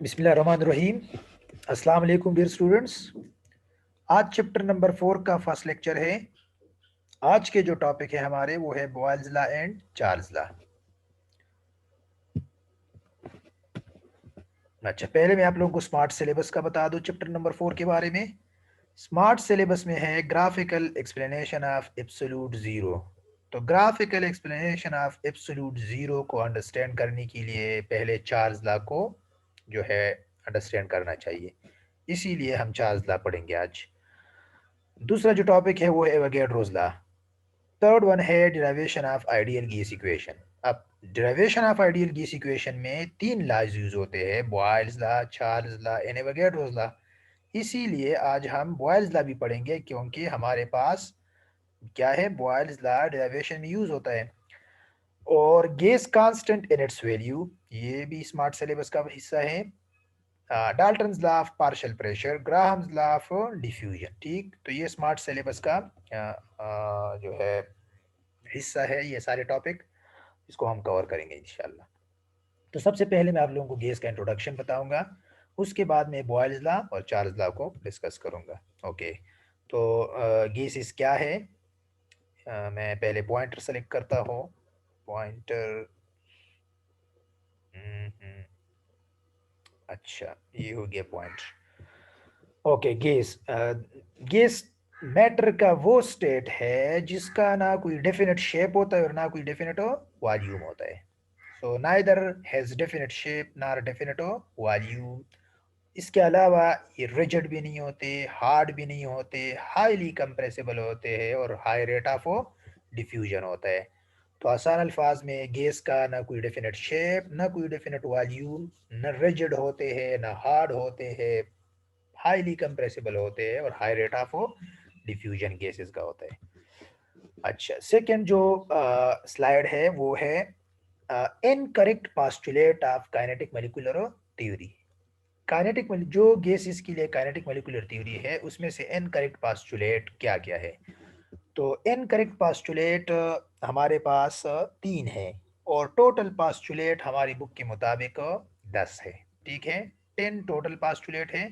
बिस्मिल्लाहिर्रहमानिर्रहीम। अस्सलाम वालेकुम डियर स्टूडेंट्स। आज चैप्टर नंबर 4 का फर्स्ट लेक्चर है। आज के जो टॉपिक है हमारे वो है Boyle's law and Charles law. अच्छा, पहले मैं आप लोगों को स्मार्ट सिलेबस का बता दूं चैप्टर नंबर 4 के बारे में। स्मार्ट सिलेबस में है graphical explanation of absolute zero. तो graphical explanation of absolute zero को अंडरस्टैंड करने के लिए पहले चार्ल्स लॉ को जो है अंडरस्टैंड करना चाहिए, इसीलिए हम चार्ल्स लॉ पढ़ेंगे आज। दूसरा जो टॉपिक है वो है एवोगैड्रोस लॉ। थर्ड वन है derivation of ideal gas equation. अब derivation of ideal gas equation में तीन लॉज यूज होते हैं, Boyle's law, Charles law and Avogadro's law. इसीलिए आज हम बॉयल्स लॉ भी पढ़ेंगे, क्योंकि हमारे पास क्या है, बॉयल्स लॉ डिराइवेशन में यूज होता है। और gas constant in its value, ये भी स्मार्ट सिलेबस का हिस्सा है। Dalton's law of partial pressure, Graham's law of diffusion. ठीक, तो ये स्मार्ट सिलेबस का जो है हिस्सा है, ये सारे टॉपिक इसको हम कवर करेंगे इंशाल्लाह। तो सबसे पहले मैं आप लोगों को गैस का इंट्रोडक्शन बताऊंगा, उसके बाद मैं बॉयल्स लॉ और चार्ल्स लॉ को डिस्कस करूंगा। ओके, तो गैसेस क्या है, मैं पहले पॉइंटर सेलेक्ट करता हूँ। पॉइंटर, अच्छा ये हो गया point. Okay, gas gas matter का वो स्टेट है जिसका ना कोई डेफिनेट शेप होता है और ना कोई डेफिनेट वॉल्यूम होता है। So neither has definite shape nor definite volume. इसके अलावा ये रिजिड भी नहीं होते, हार्ड भी नहीं होते, हाईली कंप्रेसिबल होते हैं और हाई रेट ऑफ डिफ्यूजन होता है। तो आसान अल्फाज में गैस का ना कोई डेफिनेट शेप, ना कोई डेफिनेट वॉल्यूम, न रिजिड होते हैं ना हार्ड होते हैं, हाईली कंप्रेसिबल होते हैं और high rate of diffusion gases का होता है। अच्छा, सेकंड जो स्लाइड है वो है incorrect postulate of kinetic molecular theory. Kinetic जो गैसेस के लिए काइनेटिक मॉलिक्यूलर थ्योरी है उसमें से इनकरेक्ट पास्टुलेट क्या क्या है। तो इनकरेक्ट पास्टुलेट हमारे पास तीन है और टोटल पास्टुलेट हमारी बुक के मुताबिक 10 है। ठीक है, 10 टोटल पास्टुलेट है।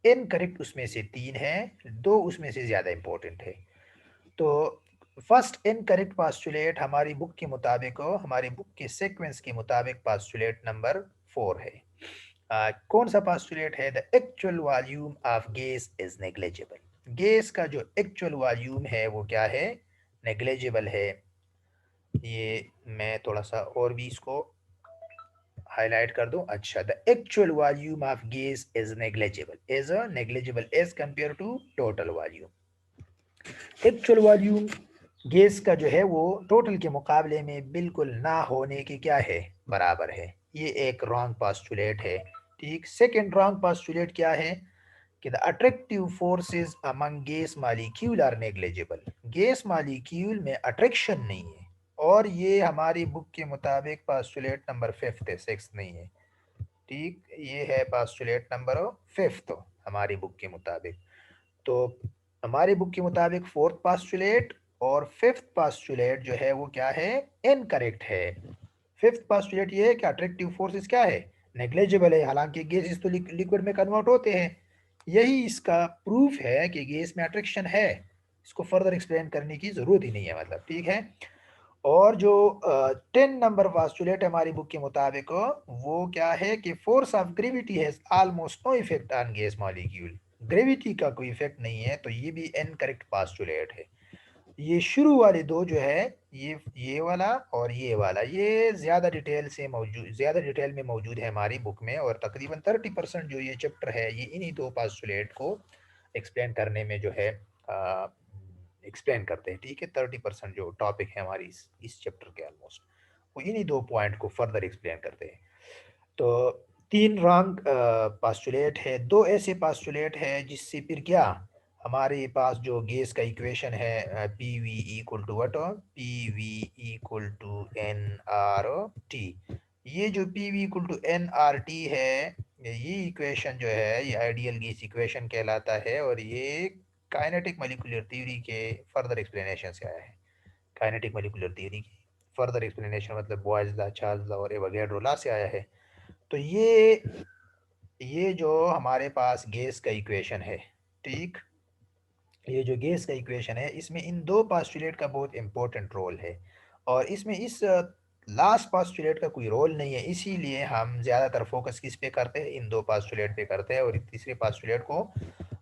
इनकरेक्ट उसमें से तीन है, दो उसमें से ज़्यादा इंपॉर्टेंट है। तो फर्स्ट इनकरेक्ट पास्टुलेट हमारी बुक के मुताबिक, हमारी बुक के सीक्वेंस के मुताबिक पास्टुलेट नंबर 4 है। कौन सा पास्टुलेट है, the actual volume of gas is negligible. Gas का जो एक्चुअल वॉल्यूम है वो क्या है, नेग्लिजिबल है। ये मैं थोड़ा सा और भी इसको हाईलाइट कर दूं। अच्छा, the actual volume of gas is negligible as compare to total volume. Actual volume gas का जो है वो टोटल के मुकाबले में बिल्कुल ना होने के क्या है, बराबर है। ये एक रॉन्ग पास्टुलेट है। ठीक, सेकंड रॉन्ग पास्टुलेट क्या है कि the attractive forces among gas molecule are negligible. Gas molecule में अट्रैक्शन नहीं है, और ये हमारी बुक के मुताबिक पास्टुलेट नंबर 5 है, 6 नहीं है। ठीक, ये है पास्टुलेट नंबर 5 हमारी बुक के मुताबिक। तो हमारे बुक के मुताबिक फोर्थ पास्टुलेट और फिफ्थ पास्टुलेट जो है वो क्या है, इनकरेक्ट है। फिफ्थ पास्टुलेट ये है कि अट्रैक्टिव फोर्सेस क्या है, नेग्लिजिबल है, हालांकि गैसेस तो लिक्विड में कन्वर्ट होते हैं। यही इसका प्रूफ है कि गैस में अट्रैक्शन है, इसको फर्दर एक्सप्लेन करने की जरूरत ही नहीं है, मतलब ठीक है। और जो 10 नंबर पास्टुलेट हमारी बुक के मुताबिक वो क्या है कि force of gravity has almost no effect on gas molecule. Gravity का कोई इफेक्ट नहीं है, तो ये भी इनकरेक्ट पास्टुलेट है। ये शुरू वाले दो जो है, ये वाला और ये वाला, ये ज़्यादा डिटेल में मौजूद है हमारी बुक में, और तकरीबन 30% जो ये चैप्टर है ये इन्हीं दो पास्टुलेट को एक्सप्लेन करने में जो है एक्सप्लेन करते हैं। ठीक है, 30% जो टॉपिक है हमारी इस चैप्टर के ऑलमोस्ट, वो इन्हीं दो पॉइंट को फर्दर एक्सप्लेन करते हैं। तो तीन रॉन्ग पास्टुलेट है, दो ऐसे पास्टुलेट है जिससे फिर क्या, हमारे पास जो गैस का इक्वेशन है P V equal to what, P V equal to N R T. ये जो P V equal to N R T है, ये इक्वेशन जो है ये आइडियल गैस इक्वेशन कहलाता है, और ये काइनेटिक मॉलिक्यूलर थ्योरी के फर्दर एक्सप्लेनेशन से आया है। काइनेटिक मॉलिक्यूलर थ्योरी की फर्दर एक्सप्लेनेशन मतलब बॉयल्स लॉ, चार्ल्स लॉ और एवोगैड्रो लॉ से आया है। तो ये ये जो हमारे पास गैस का इक्वेशन है, ठीक, ये जो गैस का इक्वेशन है इसमें इन दो पास्टुलेट का बहुत इंपॉर्टेंट रोल है, और इसमें इस लास्ट पास्टुलेट का कोई रोल नहीं है, इसीलिए हम ज़्यादातर फोकस किस पे करते हैं, इन दो पास्टुलेट पे करते हैं, और तीसरे पास्टुलेट को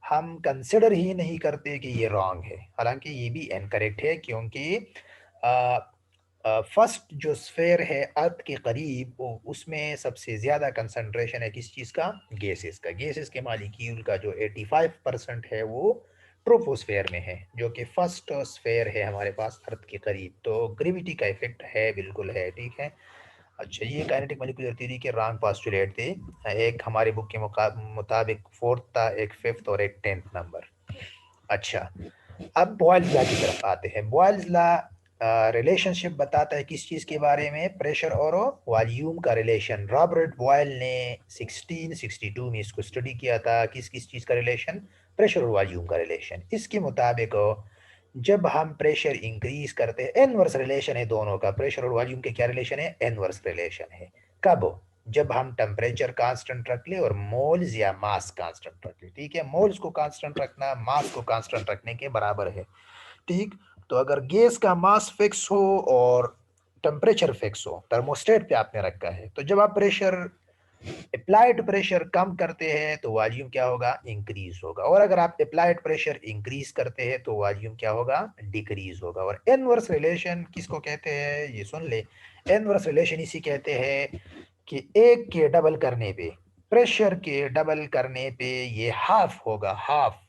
हम कंसिडर ही नहीं करते कि ये रॉन्ग है, हालांकि ये भी इनकरेक्ट है, क्योंकि फर्स्ट जो स्फेयर है अर्थ के करीब, वो उसमें सबसे ज़्यादा कंसंट्रेशन है किस चीज़ का, गैसेस का। गैसेस के मालिक्यूल का जो 85% है वो ट्रोपोस्फेयर में है, जो कि फर्स्ट स्फेयर है हमारे पास अर्थ के करीब। तो ग्रेविटी का इफेक्ट है, बिल्कुल है, ठीक है। अच्छा, ये काइनेटिक मॉलिक्यूलर थ्योरी के रॉन्ग पोस्टुलेट थे। एक हमारे बुक के मुताबिक फोर्थ था, एक फिफ्थ और एक 10th नंबर। अच्छा, अब बॉयल्स लॉ की तरफ आते हैं। बॉयल्स लॉ रिलेशनशिप बताता है किस चीज़ के बारे में, प्रेशर और वॉल्यूम का रिलेशन। रॉबर्ट बॉयल ने 1662 में इसको स्टडी किया था, किस किस चीज़ का रिलेशन, प्रेशर और वॉल्यूम का रिलेशन। इसके मुताबिक जब हम प्रेशर इंक्रीज करते हैं, इनवर्स रिलेशन है दोनों का, प्रेशर और वॉल्यूम के क्या रिलेशन है, इनवर्स रिलेशन है। कब, जब हम टेम्परेचर कांस्टेंट रख ले और मोल्स या मास कांस्टेंट रख ले, ठीक है। मोल्स को कांस्टेंट रखना मास को कांस्टेंट रखने के बराबर है, ठीक। तो अगर गैस का मास फिक्स हो और टेम्परेचर फिक्स हो, थर्मोस्टेट पे आपने रखा है, तो जब आप प्रेशर, अप्लाइड प्रेशर कम करते हैं तो वॉल्यूम क्या होगा, इंक्रीज होगा, और अगर आप अप्लाइड प्रेशर इंक्रीज करते हैं तो वॉल्यूम क्या होगा, डिक्रीज होगा। और इनवर्स रिलेशन किसको कहते हैं, ये सुन ले, इनवर्स रिलेशन इसी कहते हैं कि एक के डबल करने पे, प्रेशर के डबल करने पे ये हाफ होगा, हाफ,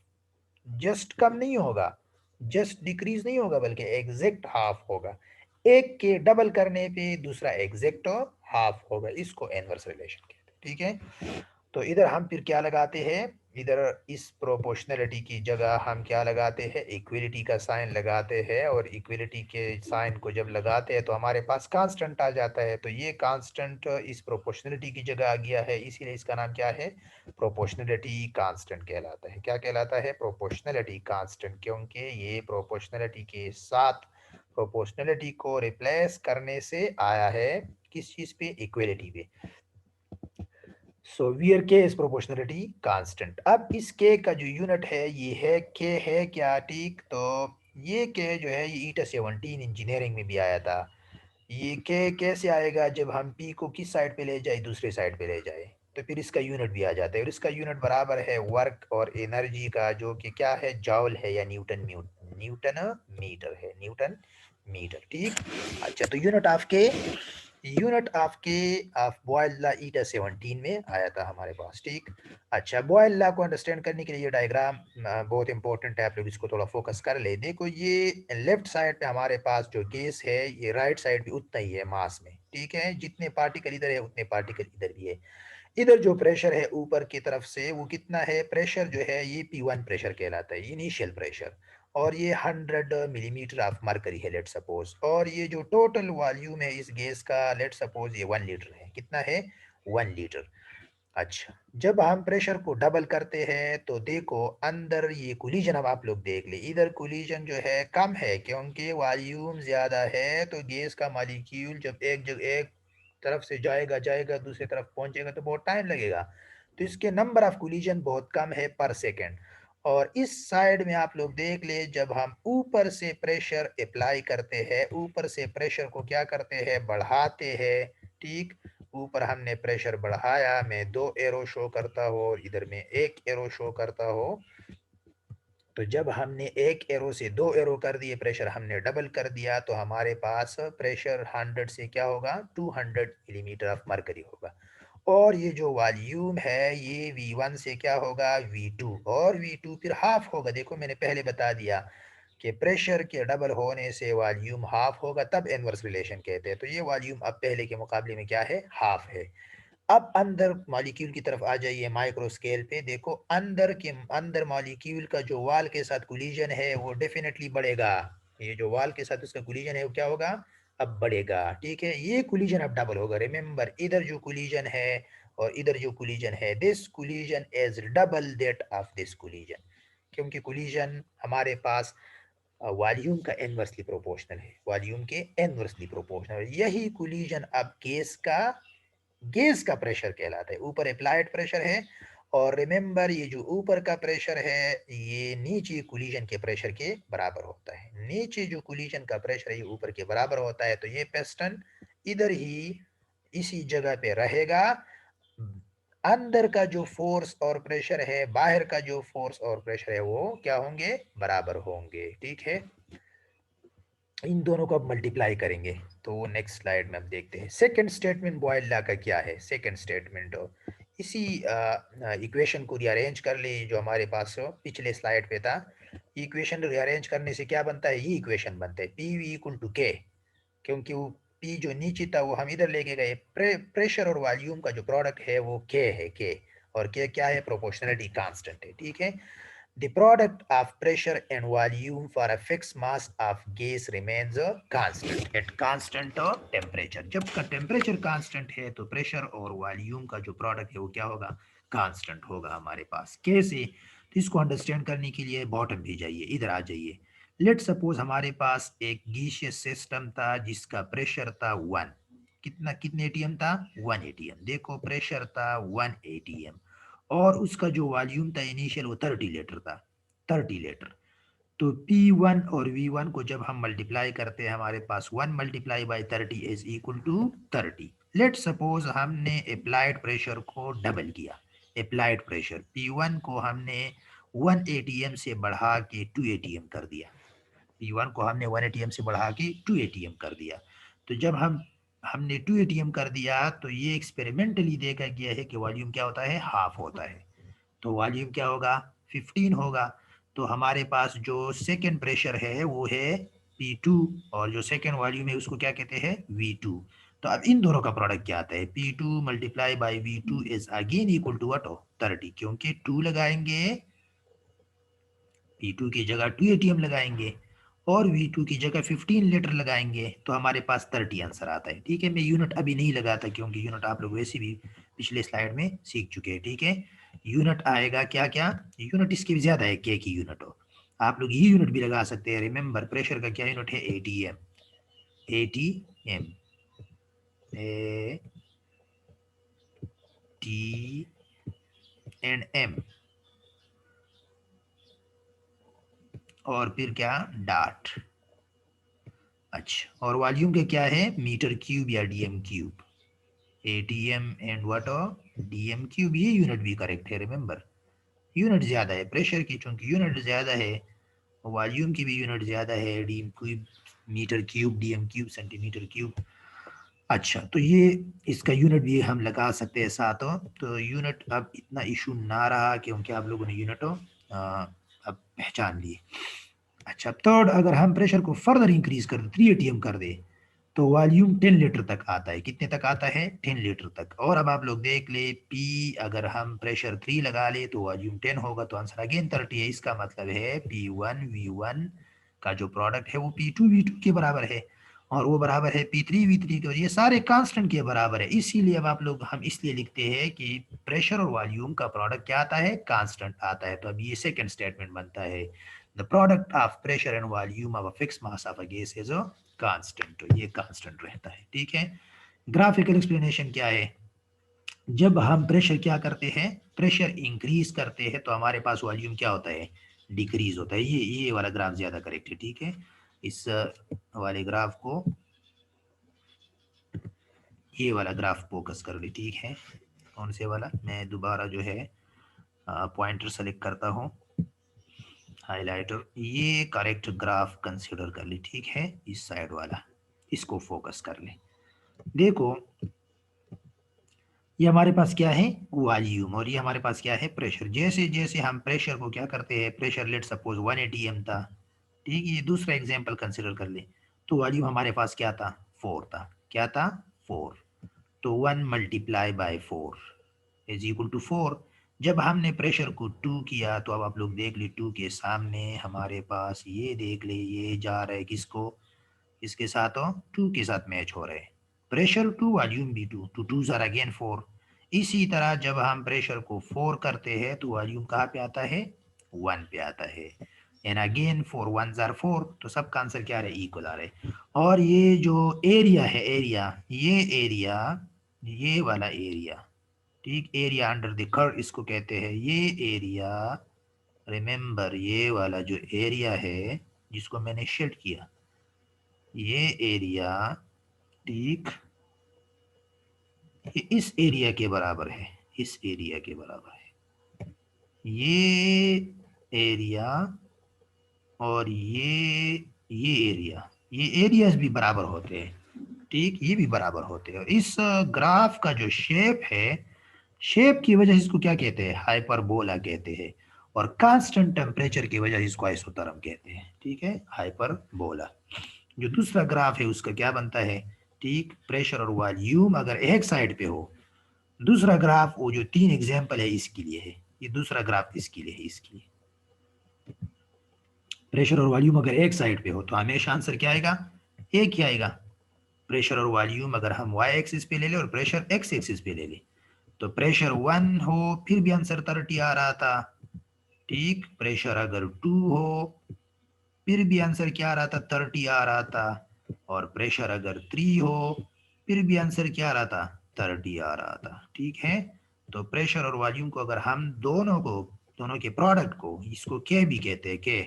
जस्ट कम नहीं होगा, जस्ट डिक्रीज नहीं होगा, बल्कि एग्जैक्ट हाफ होगा। एक के डबल करने पे दूसरा एग्जैक्ट हाफ होगा, इसको इनवर्स रिलेशन कहते हैं, ठीक है। तो इधर हम फिर क्या लगाते हैं, इधर इस प्रोपोर्शनलिटी की जगह हम क्या लगाते हैं, इक्वलिटी का साइन लगाते हैं, और इक्वलिटी के साइन को जब लगाते हैं तो हमारे पास कांस्टेंट आ जाता है। तो ये कांस्टेंट इस प्रोपोर्शनलिटी की जगह आ गया है, इसीलिए इसका नाम क्या है, प्रोपोर्शनलिटी कांस्टेंट कहलाता है। क्या कहलाता है, प्रोपोर्शनलिटी कांस्टेंट, क्योंकि ये प्रोपोर्शनलिटी के साथ प्रोपोर्शनलिटी को रिप्लेस करने से आया है, किस चीज़ पे, इक्वलिटी पे। सो वियर के इज प्रोपोर्शनलिटी कांस्टेंट। अब इस के का जो यूनिट है ये है के है क्या, ठीक। तो ये के जो है ये ईटा 17 इंजीनियरिंग में भी आया था। ये के कैसे आएगा, जब हम पी को किस साइड पे ले जाए, दूसरे साइड पे ले जाए, तो फिर इसका यूनिट भी आ जाता है, और इसका यूनिट बराबर है वर्क और एनर्जी का, जो कि क्या है, जॉल है या न्यूटन न्यूटन मीटर है, न्यूटन मीटर, ठीक। अच्छा, तो यूनिट ऑफ के ऑफ बॉयल लॉ ईटा 17 में आया था हमारे पास, ठीक। अच्छा, बॉयल लॉ को अंडरस्टैंड करने के लिए ये डायग्राम बहुत इंपॉर्टेंट है, आप लोग इसको थोड़ा फोकस कर ले। देखो, ये लेफ्ट साइड पे हमारे पास जो गैस है, ये राइट साइड भी उतना ही है मास में, ठीक है। जितने पार्टिकल इधर है उतने पार्टिकल इधर भी है। इधर जो प्रेशर है ऊपर की तरफ से वो कितना है, प्रेशर जो है ये P1 प्रेशर कहलाता है, इनिशियल प्रेशर, और ये 100 मिलीमीटर ऑफ मरकरी है, लेट सपोज। और ये जो टोटल वॉल्यूम है इस गैस का, लेट सपोज ये 1 लीटर है, कितना है, 1 लीटर। अच्छा, जब हम प्रेशर को डबल करते हैं तो देखो अंदर ये कोलिजन, अब आप लोग देख ले, इधर कोलिजन जो है कम है, क्योंकि वॉल्यूम ज़्यादा है, तो गैस का मॉलिक्यूल जब एक जगह एक तरफ से जाएगा जाएगा दूसरी तरफ पहुंचेगा तो बहुत टाइम लगेगा, तो इसके नंबर ऑफ कोलिजन बहुत कम है पर सेकेंड। और इस साइड में आप लोग देख ले, जब हम ऊपर से प्रेशर अप्लाई करते हैं, ऊपर से प्रेशर को क्या करते हैं, बढ़ाते हैं, ठीक। ऊपर हमने प्रेशर बढ़ाया, मैं 2 एरो शो करता हो और इधर में 1 एरो शो करता हो, तो जब हमने 1 एरो से 2 एरो कर दिए, प्रेशर हमने डबल कर दिया, तो हमारे पास प्रेशर 100 से क्या होगा, 200 मिलीमीटर ऑफ मरकरी होगा। और ये जो वॉल्यूम है ये V1 से क्या होगा, V2, और V2 फिर हाफ होगा। देखो मैंने पहले बता दिया कि प्रेशर के डबल होने से वॉल्यूम हाफ होगा, तब इनवर्स रिलेशन कहते हैं। तो ये वॉल्यूम अब पहले के मुकाबले में क्या है, हाफ है। अब अंदर मॉलिक्यूल की तरफ आ जाइए, माइक्रो स्केल पे देखो, अंदर मॉलिक्यूल का जो वाल के साथ कोलिजन है वो डेफिनेटली बढ़ेगा। ये जो वाल के साथ उसका कोलिजन है वो क्या होगा, अब बढ़ेगा, ठीक है। ये कोलिजन अब डबल होगा। रिमेंबर, इधर जो कोलिजन है और इधर जो कोलिजन है, this collision is double that of this collision, क्योंकि कोलिजन हमारे पास वॉल्यूम का इनवर्सली प्रोपोर्शनल है, वॉल्यूम के इनवर्सली प्रोपोर्शनल। यही कोलिजन अब गैस का गैस का प्रेशर कहलाता है। ऊपर अप्लाइड प्रेशर है, और रिमेंबर ये जो ऊपर का प्रेशर है ये नीचे कोलिजन के प्रेशर के बराबर होता है। नीचे जो कोलिजन का प्रेशर है ये ऊपर के बराबर होता है, तो ये पिस्टन इधर ही इसी जगह पे रहेगा। अंदर का जो फोर्स और प्रेशर है, बाहर का जो फोर्स और प्रेशर है, वो क्या होंगे, बराबर होंगे। ठीक है, इन दोनों को अब मल्टीप्लाई करेंगे। तो नेक्स्ट स्लाइड में हम देखते हैं सेकंड स्टेटमेंट बॉयल लॉ का क्या है। सेकंड स्टेटमेंट इसी इक्वेशन को रीअरेंज कर ले जो हमारे पास पिछले स्लाइड पे था। इक्वेशन रीअरेंज करने से क्या बनता है, ये इक्वेशन बनता है पी वी इक्वल टू के, क्योंकि वो पी जो नीचे था वो हम इधर लेके गए। प्रेशर और वॉल्यूम का जो प्रोडक्ट है वो के है, के, और के क्या है, प्रोपोर्शनलिटी कांस्टेंट है। ठीक है, the product of pressure and volume for a fixed mass of gas remains a constant at constant temperature। जब का टेम्परेचर कांस्टेंट है तो प्रेशर और वॉल्यूम का जो प्रोडक्ट है वो क्या होगा, कांस्टेंट होगा हमारे पास। कैसे, तो इसको अंडरस्टैंड करने के लिए बॉटम भी जाइए, इधर आ जाइए। लेट सपोज हमारे पास एक गैसियस सिस्टम था जिसका प्रेशर था 1, कितना, कितने एटीएम था, 1 एटीएम। देखो प्रेशर था 1 एटीएम, और उसका जो वॉल्यूम था इनिशियल वो 30 लीटर था, 30 लीटर। तो P1 और V1 को जब हम मल्टीप्लाई करते हैं हमारे पास 1 multiply by 30 is equal to 30। Let suppose हमने अप्लाइड प्रेशर को डबल किया। अप्लाइड प्रेशर P1 को हमने 1 एटीएम से बढ़ा के 2 एटीएम कर दिया। P1 को हमने 1 एटीएम से बढ़ा के 2 एटीएम कर दिया। तो जब हमने 2 एटीएम कर दिया तो ये एक्सपेरिमेंटली देखा गया है कि वॉल्यूम क्या होता है, हाफ होता है। तो वॉल्यूम क्या होगा, 15 होगा। तो हमारे पास जो सेकेंड प्रेशर है वो है P2, और जो सेकेंड वॉल्यूम है उसको क्या कहते हैं, V2। तो अब इन दोनों का प्रोडक्ट क्या आता है, P2 multiply by V2 is again equal to what, 30, क्योंकि 2 लगाएंगे, P2 की जगह 2 एटीएम लगाएंगे और V2 की जगह 15 लीटर लगाएंगे, तो हमारे पास 30 आंसर आता है। ठीक है, मैं यूनिट अभी नहीं लगाता क्योंकि यूनिट आप लोग वैसे भी पिछले स्लाइड में सीख चुके हैं। ठीक है, यूनिट आएगा क्या क्या, यूनिट इसकी भी ज्यादा है, के की यूनिट हो, आप लोग ये यूनिट भी लगा सकते हैं। रिमेंबर प्रेशर का क्या यूनिट है, ATM, ATM, A T and M, और फिर क्या, डाट। अच्छा, और वॉल्यूम का क्या है, मीटर क्यूब या DM cube, ATM and what, DM cube. ये यूनिट भी करेक्ट है। रिमेंबर यूनिट ज्यादा है प्रेशर की, चूंकि यूनिट ज्यादा है, वॉल्यूम की भी यूनिट ज्यादा है, dm cube metre cube, dm cube centimetre cube. अच्छा, तो ये इसका यूनिट भी हम लगा सकते हैं साथ। तो यूनिट अब इतना इशू ना रहा क्योंकि आप लोगों ने यूनिट अब पहचान लिए। अच्छा, थर्ड, अगर हम प्रेशर को फर्दर इंक्रीज कर दे, 3 एटीएम कर दे, तो वॉल्यूम 10 लीटर तक आता है। कितने तक आता है, 10 लीटर तक। और अब आप लोग देख ले, पी अगर हम प्रेशर 3 लगा ले तो वॉल्यूम 10 होगा, तो आंसर अगेन 30 है। इसका मतलब है P1 V1 का जो प्रोडक्ट है वो P2 V2 के बराबर है, और वो बराबर है P3 V3 के, और ये सारे कांस्टेंट के बराबर है। इसीलिए अब आप लोग, हम इसलिए लिखते हैं कि प्रेशर और वॉल्यूम का प्रोडक्ट क्या आता है, कांस्टेंट आता है। तो अब ये सेकंड स्टेटमेंट बनता है, the product of pressure and volume of a fixed mass of a gas is a constant. तो ये कांस्टेंट रहता है। ठीक है, ग्राफिकल एक्सप्लेनेशन क्या है, जब हम प्रेशर क्या करते हैं, प्रेशर इंक्रीज करते हैं तो हमारे पास वॉल्यूम क्या होता है, डिक्रीज होता है। ये वाला ग्राफ ज्यादा करेक्ट है। ठीक है, इस वाले ग्राफ को, ये वाला ग्राफ फोकस कर ली। ठीक है, कौन से वाला, मैं दोबारा जो है पॉइंटर सेलेक्ट करता हूँ, हाइलाइटर, ये करेक्ट ग्राफ कंसीडर कर ली। ठीक है, इस साइड वाला, इसको फोकस कर ले। देखो ये हमारे पास क्या है, वॉल्यूम, और ये हमारे पास क्या है, प्रेशर। जैसे जैसे हम प्रेशर को क्या करते हैं, प्रेशर लेट सपोज 1 एटीएम था, ठीक है, ये दूसरा एग्जांपल कंसीडर कर ले, तो वॉल्यूम हमारे पास क्या था, 4 था। क्या था, 4। तो 1 multiply by 4 is equal to 4। जब हमने प्रेशर को 2 किया तो अब आप लोग देख ले, 2 के सामने हमारे पास ये देख ले, ये जा रहा है किसको, इसके साथ हो, 2 के साथ मैच हो रहे हैं। प्रेशर 2 वॉल्यूम भी 2, तो 2 आर अगेन 4। इसी तरह जब हम प्रेशर को 4 करते हैं तो वॉल्यूम कहाँ पे आता है, 1 पे आता है। एंड अगेन 4 1 आर 4, तो सबका आंसर क्या आ रहा है, इक्वल आ रहा है। और ये जो एरिया है, एरिया, ये एरिया ये वाला एरिया, ठीक, एरिया अंडर द कर्व इसको कहते हैं। ये एरिया, रिमेंबर ये वाला जो एरिया है जिसको मैंने शेड किया, ये एरिया, ठीक, ये इस एरिया के बराबर है, इस एरिया के बराबर है। ये एरिया और ये एरिया, ये एरियाज भी बराबर होते हैं, ठीक, ये भी बराबर होते हैं। और इस ग्राफ का जो शेप है, शेप की वजह से इसको क्या कहते हैं, हाइपरबोला कहते हैं। और कांस्टेंट टेम्परेचर की वजह से इसको आइसोथर्म कहते हैं, ठीक है, हाइपरबोला। जो दूसरा ग्राफ है उसका क्या बनता है, ठीक, प्रेशर और वॉल्यूम अगर एक साइड पे हो। दूसरा ग्राफ वो जो 3 एग्जाम्पल है इसके लिए है, ये दूसरा ग्राफ इसके लिए है, इसके लिए प्रेशर और वॉल्यूम अगर एक साइड पे हो तो हमेशा आंसर क्या आएगा, एक ही आएगा। प्रेशर और वॉल्यूम अगर हम वाई एक्सिस पे ले ले और प्रेशर एक्स एक्सिस पे ले ले, तो प्रेशर 1 हो फिर भी आंसर 30 आ रहा था, ठीक, प्रेशर अगर 2 हो फिर भी आंसर क्या आ रहा था, 30 आ रहा था। और प्रेशर अगर 3 हो फिर भी आंसर क्या आ रहा था, 30 आ रहा था, ठीक है। तो प्रेशर और वॉल्यूम को अगर हम दोनों के प्रोडक्ट को, इसको के भी कहते हैं, के,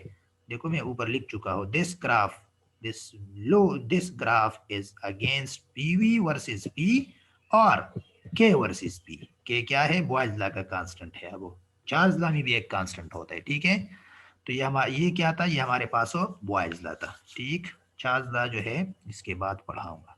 देखो मैं ऊपर लिख चुका हूं, this low this graph is against PV versus P और के वर्सेस पी। के क्या है, बॉयल्स लॉ का कांस्टेंट है, अब वो चार्ल्स लॉ में भी एक कांस्टेंट होता है, ठीक है। तो ये क्या था, ये हमारे पास बॉयल्स लॉ था, ठीक। चार्ल्स लॉ जो है इसके बाद पढ़ाऊंगा।